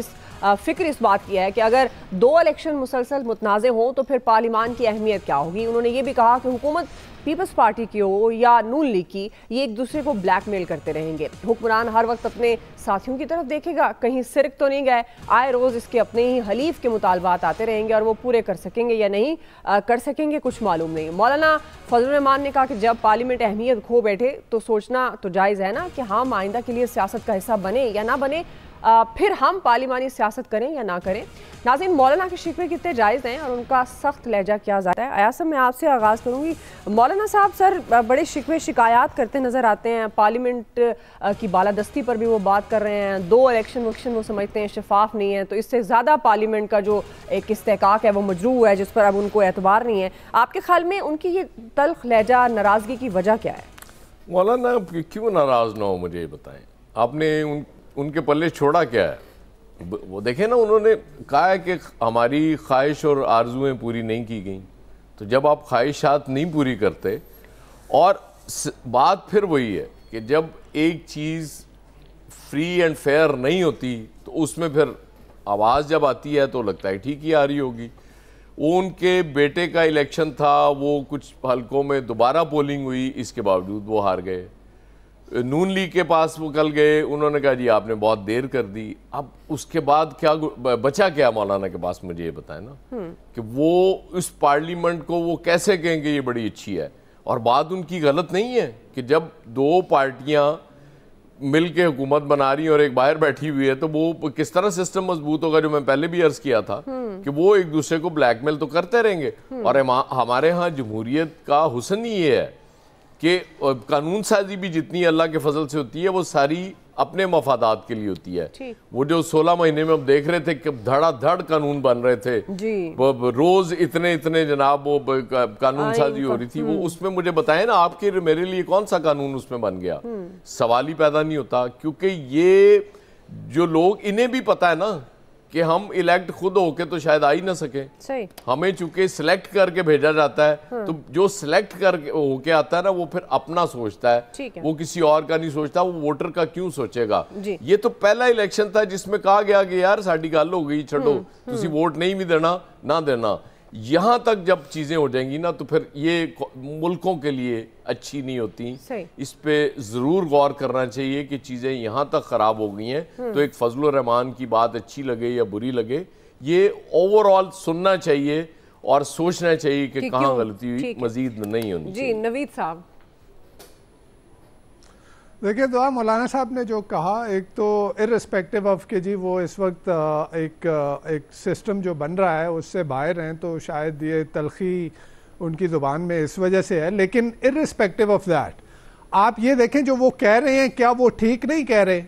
फिक्र इस बात की है कि अगर 2 इलेक्शन मुसलसल मुतनाज़े हों तो फिर पार्लियामान की अहमियत क्या होगी। उन्होंने ये भी कहा कि हुकूमत पीपल्स पार्टी की हो या नून लीग की, ये एक दूसरे को ब्लैकमेल करते रहेंगे। हुक्मरान हर वक्त अपने साथियों की तरफ देखेगा, कहीं सिरक तो नहीं गए। आए रोज़ इसके अपने ही हलीफ के मुतालबात आते रहेंगे और वो पूरे कर सकेंगे या नहीं कर सकेंगे कुछ मालूम नहीं। मौलाना फजलुर रहमान ने कहा कि जब पार्लियामेंट अहमियत खो बैठे तो सोचना तो जायज़ है ना कि हम आइंदा के लिए सियासत का हिस्सा बने या ना बने, फिर हम पार्लिमानी सियासत करें या ना करें। नाज़रीन, मौलाना के शिकवे कितने जायज़ हैं और उनका सख्त लहजा क्या ज़्यादा है? आयासम, मैं आपसे आगाज़ करूँगी। मौलाना साहब, सर बड़े शिकवे शिकायत करते नज़र आते हैं, पार्लियामेंट की बालादस्ती पर भी वो बात कर रहे हैं। 2 इलेक्शन वो समझते हैं शफाफ नहीं है, तो इससे ज़्यादा पार्लियामेंट का जो एक इस्तेहकाक है वो मजरू है, जिस पर अब उनको एतबार नहीं है। आपके ख्याल में उनकी ये तल्ख लहजा, नाराज़गी की वजह क्या है? मौलाना क्यों नाराज़ ना हो, मुझे बताएं। आपने उनके पल्ले छोड़ा क्या है? वो देखें ना, उन्होंने कहा है कि हमारी ख्वाहिश और आरजुएं पूरी नहीं की गई। तो जब आप ख्वाहिशात नहीं पूरी करते, और बात फिर वही है कि जब एक चीज़ फ्री एंड फेयर नहीं होती तो उसमें फिर आवाज़ जब आती है तो लगता है ठीक ही आ रही होगी। वो उनके बेटे का इलेक्शन था, वो कुछ हलकों में दोबारा पोलिंग हुई, इसके बावजूद वो हार गए। नून लीग के पास वो कल गए, उन्होंने कहा जी आपने बहुत देर कर दी। अब उसके बाद क्या बचा क्या मौलाना के पास, मुझे ये बताएं ना कि वो इस पार्लियामेंट को वो कैसे कहेंगे ये बड़ी अच्छी है। और बात उनकी गलत नहीं है कि जब दो पार्टियां मिल के हुकूमत बना रही है और एक बाहर बैठी हुई है, तो वो किस तरह सिस्टम मजबूत होगा, जो मैं पहले भी अर्ज किया था कि वो एक दूसरे को ब्लैकमेल तो करते रहेंगे। और हमारे यहाँ जमहूरियत का हुस्न ही ये है कि कानून साजी भी जितनी अल्लाह के फजल से होती है वो सारी अपने मफादात के लिए होती है। वो जो 16 महीने में हम देख रहे थे कि धड़ाधड़ कानून बन रहे थे जी। रोज इतने इतने जनाब वो कानून साजी हो रही थी, वो उसमें मुझे बताएं ना आपके मेरे लिए कौन सा कानून उसमें बन गया, सवाल ही पैदा नहीं होता। क्योंकि ये जो लोग, इन्हें भी पता है ना कि हम इलेक्ट खुद होके तो शायद आ ही ना सके, सही। हमें चूंकि सिलेक्ट करके भेजा जाता है, तो जो सिलेक्ट करके होके आता है ना वो फिर अपना सोचता है, वो किसी और का नहीं सोचता, वो वोटर का क्यों सोचेगा। ये तो पहला इलेक्शन था जिसमें कहा गया कि यार साड़ी गल हो गई, छोड़ो तुसी वोट नहीं भी देना ना देना। यहां तक जब चीजें हो जाएंगी ना तो फिर ये मुल्कों के लिए अच्छी नहीं होती। इस पे जरूर गौर करना चाहिए कि चीजें यहां तक खराब हो गई हैं, तो एक फजलुर रहमान की बात अच्छी लगे या बुरी लगे, ये ओवरऑल सुनना चाहिए और सोचना चाहिए कि कहां गलती हुई, मजीद नहीं होनी चाहिए। जी नवीद साहब। देखिए दुआ मौलाना साहब ने जो कहा, एक तो इर्रिस्पेक्टिव ऑफ कि जी वो इस वक्त एक सिस्टम जो बन रहा है उससे बाहर हैं, तो शायद ये तलखी उनकी ज़ुबान में इस वजह से है। लेकिन इर्रिस्पेक्टिव ऑफ दैट आप ये देखें जो वो कह रहे हैं, क्या वो ठीक नहीं कह रहे?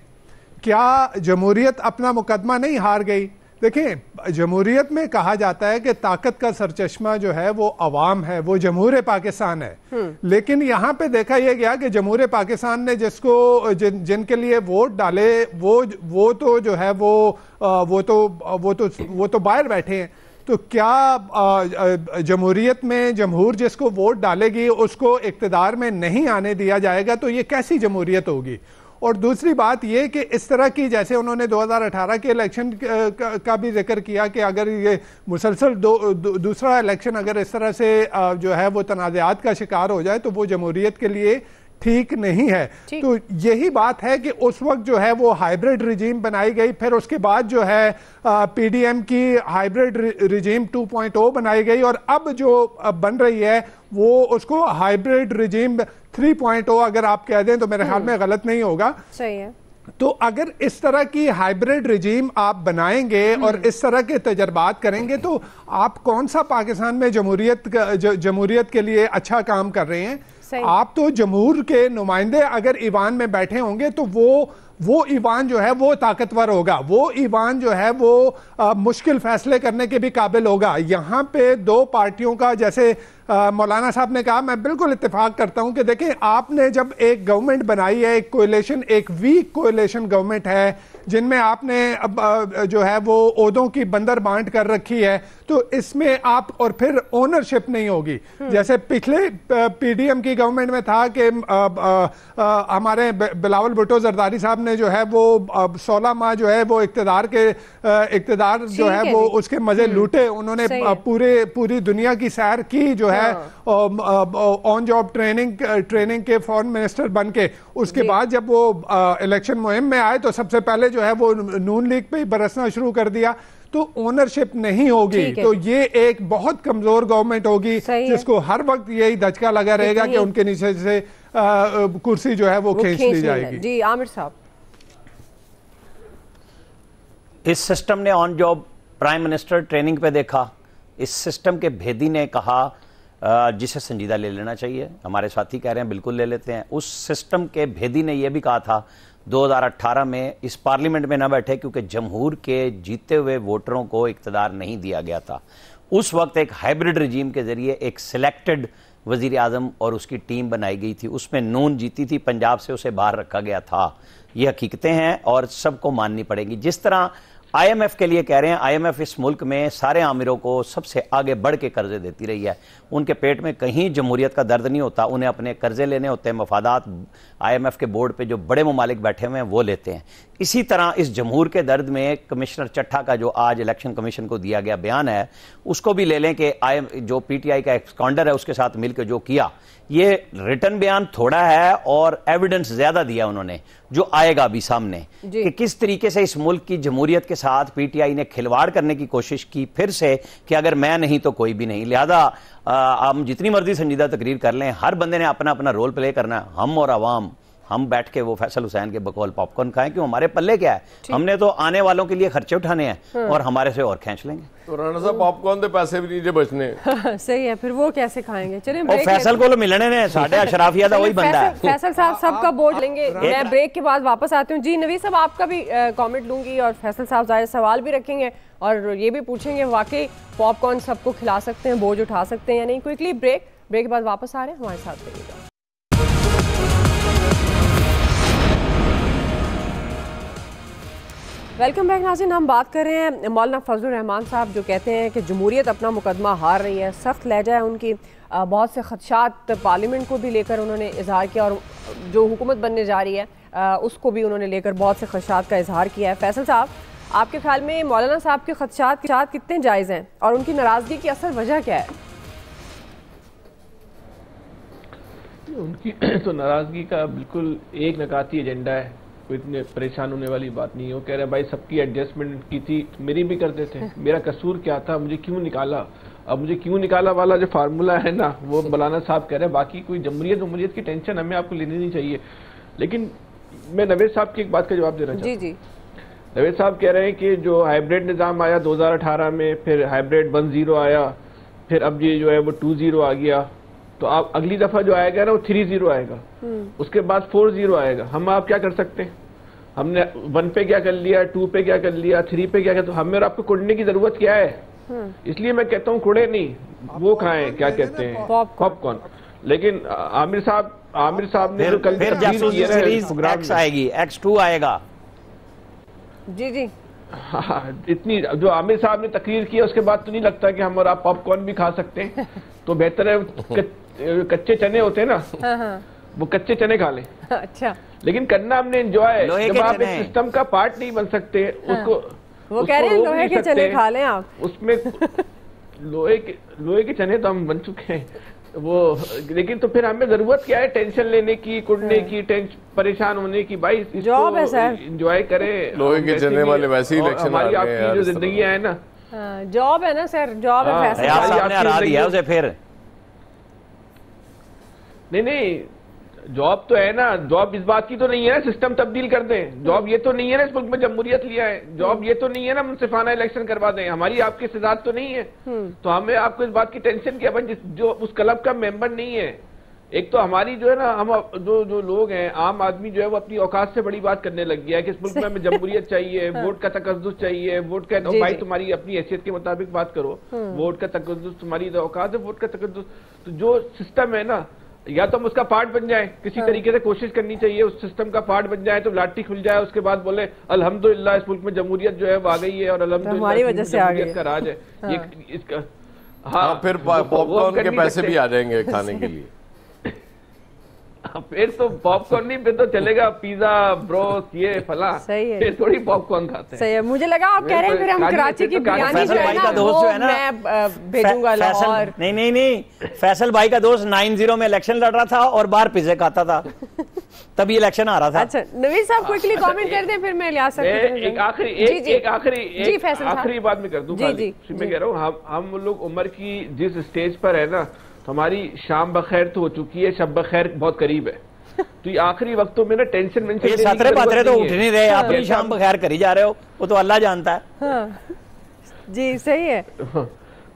क्या जमहूरियत अपना मुकदमा नहीं हार गई? देखिए जमहूरियत में कहा जाता है कि ताकत का सरचश्मा जो है वो अवाम है, वो जमहूर पाकिस्तान है। लेकिन यहाँ पे देखा यह गया कि जमहूर पाकिस्तान ने जिनके लिए वोट डाले वो तो जो है वो तो बाहर बैठे हैं। तो क्या जमहूरियत में जमहूर जिसको वोट डालेगी उसको इक्तदार में नहीं आने दिया जाएगा? तो ये कैसी जमहूरियत होगी? और दूसरी बात ये कि इस तरह की, जैसे उन्होंने 2018 के इलेक्शन का भी जिक्र किया कि अगर ये मुसलसल दूसरा इलेक्शन अगर इस तरह से जो है वो तनाज़ात का शिकार हो जाए तो वो जमहूरियत के लिए ठीक नहीं है। तो यही बात है कि उस वक्त जो है वो हाइब्रिड रिजीम बनाई गई, फिर उसके बाद जो है पीडीएम की हाइब्रिड रिजीम 2.0 बनाई गई, और अब जो बन रही है वो उसको हाइब्रिड रिजीम 3.0 अगर आप कह दें तो मेरे ख्याल में गलत नहीं होगा। सही है। तो अगर इस तरह की हाइब्रिड रिजीम आप बनाएंगे और इस तरह के तजर्बात करेंगे तो आप कौन सा पाकिस्तान में जमहूरियत के लिए अच्छा काम कर रहे हैं? आप तो जमहूर के नुमाइंदे अगर ईवान में बैठे होंगे तो वो ईवान जो है वो ताकतवर होगा, वो ईवान जो है वो मुश्किल फैसले करने के भी काबिल होगा। यहाँ पे दो पार्टियों का, जैसे मौलाना साहब ने कहा, मैं बिल्कुल इत्तेफाक करता हूं कि देखें आपने जब एक गवर्नमेंट बनाई है, एक कोएलिशन, एक वीक कोएलिशन गवर्नमेंट है जिनमें आपने अब जो है वो ओहदों की बंदर बांट कर रखी है, तो इसमें आप और फिर ओनरशिप नहीं होगी। जैसे पिछले पीडीएम की गवर्नमेंट में था कि हमारे बिलावल भुट्टो जरदारी साहब ने जो है वो 16 माह जो है वो इक्तदार जो है वो उसके मजे लूटे, उन्होंने पूरी दुनिया की सैर की जो है ऑन जॉब ट्रेनिंग के फॉरेन मिनिस्टर बन के। उसके बाद जब वो इलेक्शन मुहिम में आए तो सबसे पहले जो है वो नून लीग पे ही बरसना शुरू कर दिया। तो ओनरशिप नहीं होगी तो ये एक बहुत कमजोर गवर्नमेंट होगी जिसको हर वक्त यही धचका लगा रहेगा कि उनके नीचे से कुर्सी जो है वो खींच ली जाएगी। जी आमिर साहब, इस सिस्टम ने on job prime minister training पे देखा, इस सिस्टम के भेदी ने कहा जिसे संजीदा ले लेना चाहिए, हमारे साथी कह रहे हैं बिल्कुल ले लेते हैं। उस सिस्टम के भेदी ने यह भी कहा था 2018 में इस पार्लियामेंट में न बैठे क्योंकि जमहूर के जीते हुए वोटरों को इक्तदार नहीं दिया गया था। उस वक्त एक हाइब्रिड रजीम के जरिए एक सिलेक्टेड वजीर आजम और उसकी टीम बनाई गई थी, उसमें नून जीती थी, पंजाब से उसे बाहर रखा गया था। ये हकीकतें हैं और सबको माननी पड़ेगी। जिस तरह IMF के लिए कह रहे हैं, IMF इस मुल्क में सारे आमिरों को सबसे आगे बढ़ के कर्जे देती रही है। उनके पेट में कहीं जमहूरियत का दर्द नहीं होता, उन्हें अपने कर्जे लेने होते हैं, मफादात IMF के बोर्ड पे जो बड़े ममालिक बैठे हुए हैं वो लेते हैं। इसी तरह इस जमहूर के दर्द में कमिश्नर चट्ठा का जो आज इलेक्शन कमीशन को दिया गया बयान है उसको भी ले लें कि जो PTI का एक्सकाउंडर है उसके साथ मिलकर जो किया, ये रिटर्न बयान थोड़ा है और एविडेंस ज्यादा दिया उन्होंने, जो आएगा भी सामने कि किस तरीके से इस मुल्क की जमहूरियत के साथ PTI ने खिलवाड़ करने की कोशिश की फिर से कि अगर मैं नहीं तो कोई भी नहीं। लिहाजा हम जितनी मर्जी संजीदा तकरीर कर लें, हर बंदे ने अपना अपना रोल प्ले करना है। हम और अवाम, हम बैठ के वो फैसल हुसैन के बकौल पॉपकॉर्न खाएं, क्यों, हमारे पल्ले क्या है, हमने तो आने वालों के लिए खर्चे उठाने हैं और हमारे से और खींच लेंगे। तो राणा साहब पॉपकॉर्न के पैसे भी नीचे बचने सही है, फिर वो कैसे खाएंगे? चलिए फैसल को मिलने ने साढ़े अशराफिया का वही बंदा है। फैसल साहब सबका बोझ लेंगे। मैं ब्रेक के बाद वापस आती हूँ। जी नवीद साहब, आपका भी कमेंट लूंगी और फैसल साहब जाहिर सवाल भी रखेंगे और ये भी पूछेंगे वाकई पॉपकॉर्न सबको खिला सकते हैं, बोझ उठा सकते हैं या नहीं। क्विकली ब्रेक के बाद वापस आ रहे हैं, हमारे साथ रहिएगा। वेलकम बैक नाज़रीन। हम बात कर रहे हैं मौलाना फजलुर रहमान साहब जो कहते हैं कि जमहूरियत अपना मुकदमा हार रही है, सख्त लहजा है उनकी। बहुत से खदशात पार्लियामेंट को भी लेकर उन्होंने इजहार किया और जो हुकूमत बनने जा रही है उसको भी उन्होंने लेकर बहुत से खदशात का इजहार किया है। फैसल साहब, आपके ख्याल में मौलाना साहब के खदशात कितने जायज़ हैं और उनकी नाराज़गी की असल वजह क्या है? उनकी तो नाराज़गी का बिल्कुल एक नकाती एजेंडा है, कोई इतने परेशान होने वाली बात नहीं है। वो कह रहे हैं भाई सबकी एडजस्टमेंट की थी, मेरी भी करते थे, मेरा कसूर क्या था, मुझे क्यों निकाला। अब मुझे क्यों निकाला वाला जो फार्मूला है ना, वो मौलाना साहब कह रहे हैं। बाकी कोई जमहूरियत की टेंशन हमें आपको लेनी नहीं चाहिए। लेकिन मैं नवेद साहब की एक बात का जवाब देना चाहता हूँ। जी नवेद साहब कह रहे हैं कि जो हाइब्रिड निज़ाम आया 2018 में, फिर हाइब्रिड 1.0 आया, फिर अब ये जो है वो 2.0 आ गया, तो आप अगली दफा जो आएगा ना वो 3.0 आएगा, उसके बाद 4.0 आएगा। हम आप क्या कर सकते हैं? हमने 1 पे क्या कर लिया, 2 पे क्या कर लिया, 3 पे क्या कर, तो हमें और आपको कुड़ने की जरूरत क्या है? इसलिए मैं कहता हूँ कुड़े नहीं, वो खाएं, क्या कहते हैं, पॉपकॉर्न। लेकिन आमिर साहब ने जो कल X आएगी, X2 आएगा। जी हाँ, इतनी जो आमिर साहब ने तकरीर की उसके बाद तो नहीं लगता कि हम और आप पॉपकॉर्न भी खा सकते हैं। तो बेहतर है कच्चे चने होते हैं ना, वो कच्चे चने खा लें। अच्छा, लेकिन करना हमने एंजॉय। जब आप एक सिस्टम का पार्ट नहीं बन सकते उसको, वो कह रहे हैं लोहे के चने खा लें आप, उसमें लोहे के चने तो हम बन चुके हैं वो। लेकिन तो फिर हमें जरूरत क्या है टेंशन लेने की, कुड़ने की, परेशान होने की? भाई जॉब है सर, एंजॉय करें। लोहे के चने वाले वैसे ही इलेक्शन हमारी आपकी जो जिंदगी है ना, जॉब है ना सर, जॉब है। आपने हरा दिया उसे फिर। नहीं, जॉब तो है ना, जॉब इस बात की तो नहीं है सिस्टम तब्दील कर दें। जॉब ये तो नहीं है ना इस मुल्क में जमहूरियत लिया है। जॉब ये तो नहीं है ना मुनसिफाना इलेक्शन करवा दें। हमारी आपकी इस्तेदाद तो नहीं है। तो हमें आपको इस बात की टेंशन क्या है? जो उस क्लब का मेंबर नहीं है, एक तो हमारी जो है ना, हम जो लोग हैं, आम आदमी जो है वो अपनी औकात से बड़ी बात करने लग गया है कि इस मुल्क में हमें जमहूरियत चाहिए, वोट का तकद्दुस चाहिए, वोट का भाई तुम्हारी अपनी हैसियत के मुताबिक बात करो, वोट का तकद्दुस, तुम्हारी औकात है वोट का तकद्दुस। तो जो सिस्टम है ना, या तो हम उसका पार्ट बन जाए, किसी तरीके से कोशिश करनी चाहिए उस सिस्टम का पार्ट बन जाए, तो लाठी खुल जाए, उसके बाद बोले अल्हम्दुलिल्लाह इस मुल्क में जमहूरियत जो है वो आ गई है और अल्हम्दुलिल्लाह जमहूरियत का राज है ये इसका। हाँ, फिर पॉपकॉर्न के पैसे भी आ जाएंगे खाने के लिए। फिर तो पॉपकॉर्न नहीं, फिर तो चलेगा पिज्जा, ब्रोस्ट, ये फला। सही है, फिर थोड़ी पॉपकॉर्न खाते हैं। सही है, मुझे लगा आप कह रहे हैं फिर हम कराची की बिरयानी जो है ना वो मैं भेजूंगा लाहौर। नहीं, फैसल भाई का दोस्त 90 में इलेक्शन लड़ रहा था और बाहर पिज्जे खाता था, तभी इलेक्शन आ रहा था। अच्छा नवीद साहब क्विकली कमेंट कर दें, फिर मैं लिया सकती हूं। एक आखिरी बात मैं कर दूं। मैं कह रहा हूँ हम लोग उम्र की जिस स्टेज पर है ना, तो हमारी शाम बखैर तो हो चुकी है, शब बखैर बहुत करीब है। तो ये आखिरी वक्तों में ना टेंशन ये सतरे पतरे तो उठ नहीं रहे, आप ही शाम बखैर करी जा रहे हो, वो तो अल्लाह जानता है। जी सही है।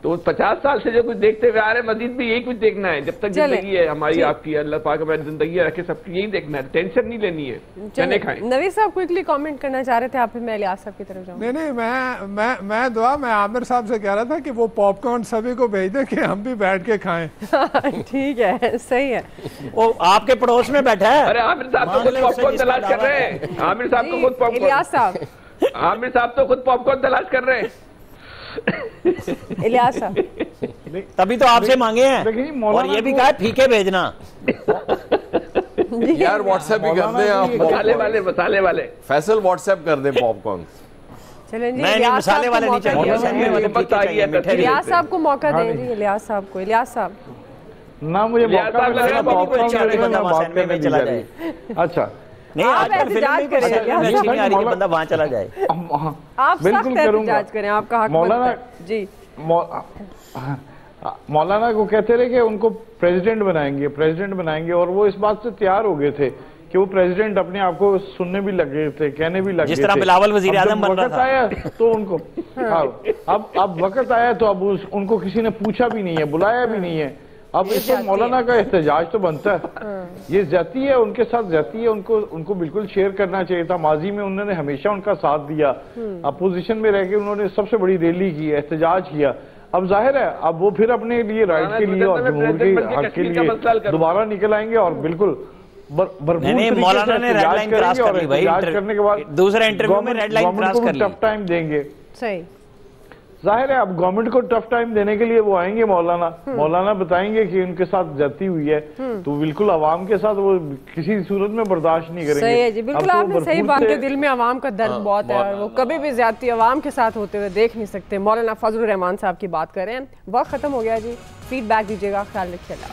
तो 50 साल से जो कुछ देखते हुए आ रहे हैं, मजीद भी यही कुछ देखना है जब तक जिंदगी है हमारी आपकी, अल्लाह पाक हमारी जिंदगी रखे, सबकी यही देखना है, टेंशन नहीं लेनी है। चने खाएं। नवीद साहब क्विकली कमेंट करना चाह रहे थे आप, फिर मैं लियास साहब की तरफ जाऊं। नहीं, मैं आमिर साहब से कह रहा था कि वो पॉपकॉर्न सभी को भेज दे कि हम भी बैठ के खाएं। ठीक है, सही है। वो आपके पड़ोस में बैठा है। अरे आमिर साहब तो खुद पॉपकॉर्न तलाश कर रहे हैं। आमिर साहब को खुद पॉपकॉर्न। इलियास साहब आमिर साहब तो खुद पॉपकॉर्न तलाश कर रहे हैं। इलियास साहब तभी तो आपसे मांगे हैं और ये भी कहा है फीके भेजना। यार व्हाट्सएप भी कर दें आप, मसाले वाले फैसल व्हाट्सएप कर दें पॉपकॉर्न। चलें जी, नहीं मसाले वाले नहीं चाहिए, इलियास साहब को मौका दें जी। इलियास साहब को, इलियास साहब ना मुझे मौका चला जाए। अच्छा नहीं आप एहतजाज करें, बंदा वहाँ चला जाए। आप सख्त एहतजाज करें, आपका हक बनता है जी। मौलाना को कहते रहे कि उनको प्रेसिडेंट बनाएंगे और वो इस बात से तैयार हो गए थे कि वो प्रेसिडेंट अपने आप को सुनने भी लगे थे, कहने भी लगे थे। जिस तरह बिलावल वजीर आज़म बन रहा था। आया तो उनको अब वक्त आया तो अब उनको किसी ने पूछा भी नहीं है, बुलाया भी नहीं है। अब इस पर मौलाना का एहतजाज तो बनता है। ये ज्यादती है, उनके साथ ज्यादती है, उनको बिल्कुल शेयर करना चाहिए था। माजी में उन्होंने हमेशा उनका साथ दिया, अपोजिशन में रह के उन्होंने सबसे बड़ी रैली की, एहतजाज किया। अब जाहिर है अब वो फिर अपने लिए राइट के लिए और जमहूर के हक के लिए दोबारा निकल आएंगे और बिल्कुल मौलाना ने रेड लाइन क्रॉस कर ली भाई, करने के बाद दूसरे इंटरव्यू में रेड लाइन क्रॉस कर ली। टफ टाइम देंगे, सही जाहिर है अब गवर्नमेंट को टफ टाइम देने के लिए वो आएंगे मौलाना बताएंगे कि उनके साथ ज्यादती हुई है, तो बिल्कुल आवाम के साथ वो किसी सूरत में बर्दाश्त नहीं करेंगे। सही है जी, बिल्कुल आपने सही बात है। दिल में आवाम का दर्द बहुत है और वो कभी भी ज्यादती आवाम के साथ होते हुए देख नहीं सकते। मौलाना फजलुर रहमान साहब की बात करें। वक्त खत्म हो गया जी, फीडबैक दीजिएगा, ख्याल रखिएगा।